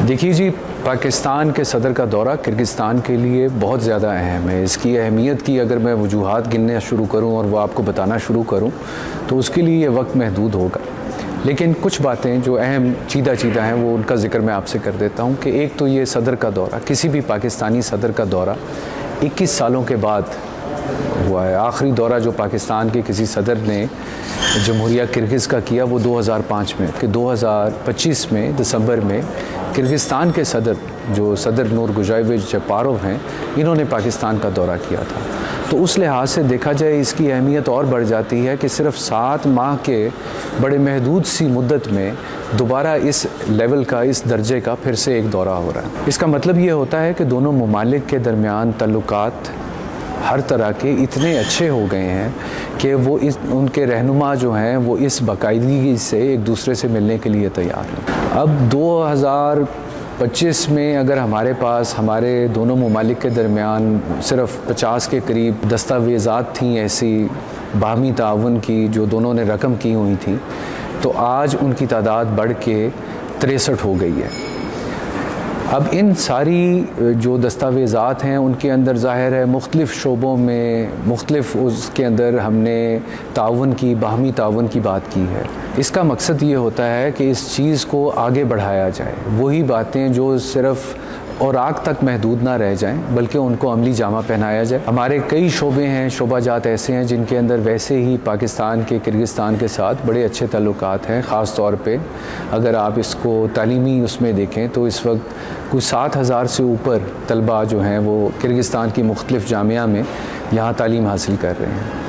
देखिए जी, पाकिस्तान के सदर का दौरा किर्गिस्तान के लिए बहुत ज़्यादा अहम है। इसकी अहमियत की अगर मैं वजूहात गिनना शुरू करूं और वो आपको बताना शुरू करूं तो उसके लिए ये वक्त महदूद होगा, लेकिन कुछ बातें जो अहम चीदा हैं वो उनका ज़िक्र मैं आपसे कर देता हूं कि एक तो ये सदर का दौरा, किसी भी पाकिस्तानी सदर का दौरा 21 सालों के बाद हुआ है। आखिरी दौरा जो पाकिस्तान के किसी सदर ने जमहूरिया किर्गिज़ का किया वो 2005 में, कि 2025 में दिसंबर में किर्गिस्तान के सदर जो सदर नूरगुजाइविच जेपारोव हैं, इन्होंने पाकिस्तान का दौरा किया था। तो उस लिहाज से देखा जाए इसकी अहमियत और बढ़ जाती है कि सिर्फ 7 माह के बड़े महदूद सी मुद्दत में दोबारा इस लेवल का, इस दर्जे का फिर से एक दौरा हो रहा है। इसका मतलब ये होता है कि दोनों ममालिक के दरमियान ताल्लुकात हर तरह के इतने अच्छे हो गए हैं कि वो उनके रहनुमा जो हैं वो इस बाकायदगी से एक दूसरे से मिलने के लिए तैयार हैं। अब 2025 में अगर हमारे पास हमारे दोनों ममालिक के दरमियान सिर्फ 50 के करीब दस्तावेज़ात थी ऐसी बाहमी ताउन की जो दोनों ने रकम की हुई थी, तो आज उनकी तादाद बढ़ के 63 हो गई है। अब इन सारी जो दस्तावेज़ात हैं उनके अंदर ज़ाहिर है मुख्तलिफ़ शोबों में मुख्तलिफ़ उसके अंदर हमने ताउन की, बाहमी ताउन की बात की है। इसका मकसद ये होता है कि इस चीज़ को आगे बढ़ाया जाए, वही बातें जो सिर्फ़ और आग तक महदूद ना रह जाएं बल्कि उनको अमली जामा पहनाया जाए। हमारे कई शोबे हैं, शोबाजात ऐसे हैं जिनके अंदर वैसे ही पाकिस्तान के किर्गिस्तान के साथ बड़े अच्छे ताल्लुकात हैं। ख़ास तौर पे अगर आप इसको तालीमी उसमें देखें तो इस वक्त कुछ 7,000 से ऊपर तलबा जो हैं वो किर्गिस्तान की मुख्तलिफ़ जामिया में यहाँ तालीम हासिल कर रहे हैं।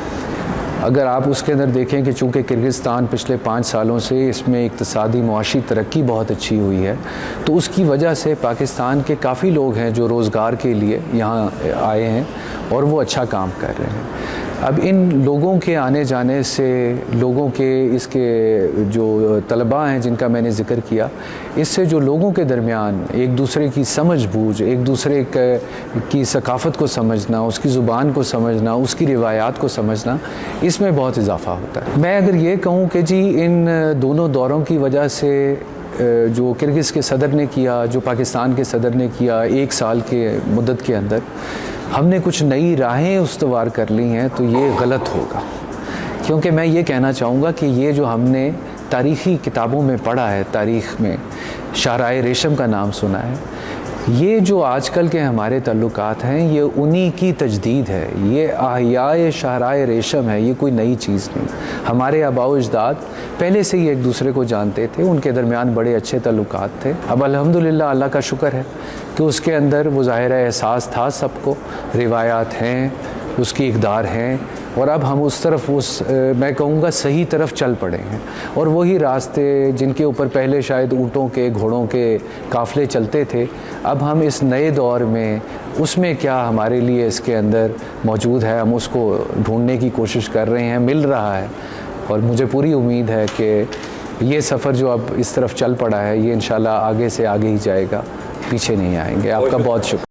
अगर आप उसके अंदर देखें कि चूँकि किर्गिस्तान पिछले 5 सालों से इसमें इक़्तिसादी मुआशी तरक्की बहुत अच्छी हुई है, तो उसकी वजह से पाकिस्तान के काफ़ी लोग हैं जो रोज़गार के लिए यहाँ आए हैं और वो अच्छा काम कर रहे हैं। अब इन लोगों के आने जाने से लोगों के इसके जो तलबा हैं जिनका मैंने ज़िक्र किया, इससे जो लोगों के दरमियान एक दूसरे की समझ बूझ, एक दूसरे की सकाफ़त को समझना, उसकी ज़ुबान को समझना, उसकी रिवायात को समझना, इसमें बहुत इजाफ़ा होता है। मैं अगर ये कहूँ कि जी इन दोनों दौरों की वजह से जो किर्गिज़ के सदर ने किया, जो पाकिस्तान के सदर ने किया, 1 साल के मुद्दत के अंदर हमने कुछ नई राहें उस्तवार कर ली हैं, तो ये गलत होगा। क्योंकि मैं ये कहना चाहूँगा कि ये जो हमने तारीख़ी किताबों में पढ़ा है, तारीख़ में शाहराए रेशम का नाम सुना है, ये जो आजकल के हमारे ताल्लुकात हैं ये उन्हीं की तजदीद है, ये आहियाए शाहराए रेशम है, ये कोई नई चीज़ नहीं। हमारे आबाओ अजदाद पहले से ही एक दूसरे को जानते थे, उनके दरमियान बड़े अच्छे ताल्लुकात थे। अब अल्हम्दुलिल्लाह अल्लाह का शुक्र है कि उसके अंदर वो ज़ाहिर एहसास था सबको, रिवायात हैं, उसकी इक़दार हैं, और अब हम उस तरफ मैं कहूँगा सही तरफ चल पड़े हैं। और वही रास्ते जिनके ऊपर पहले शायद ऊँटों के, घोड़ों के काफ़िले चलते थे, अब हम इस नए दौर में उसमें क्या हमारे लिए इसके अंदर मौजूद है, हम उसको ढूंढने की कोशिश कर रहे हैं, मिल रहा है। और मुझे पूरी उम्मीद है कि ये सफ़र जो अब इस तरफ चल पड़ा है ये इंशाल्लाह आगे से आगे ही जाएगा, पीछे नहीं आएंगे। आपका बहुत शुक्रिया।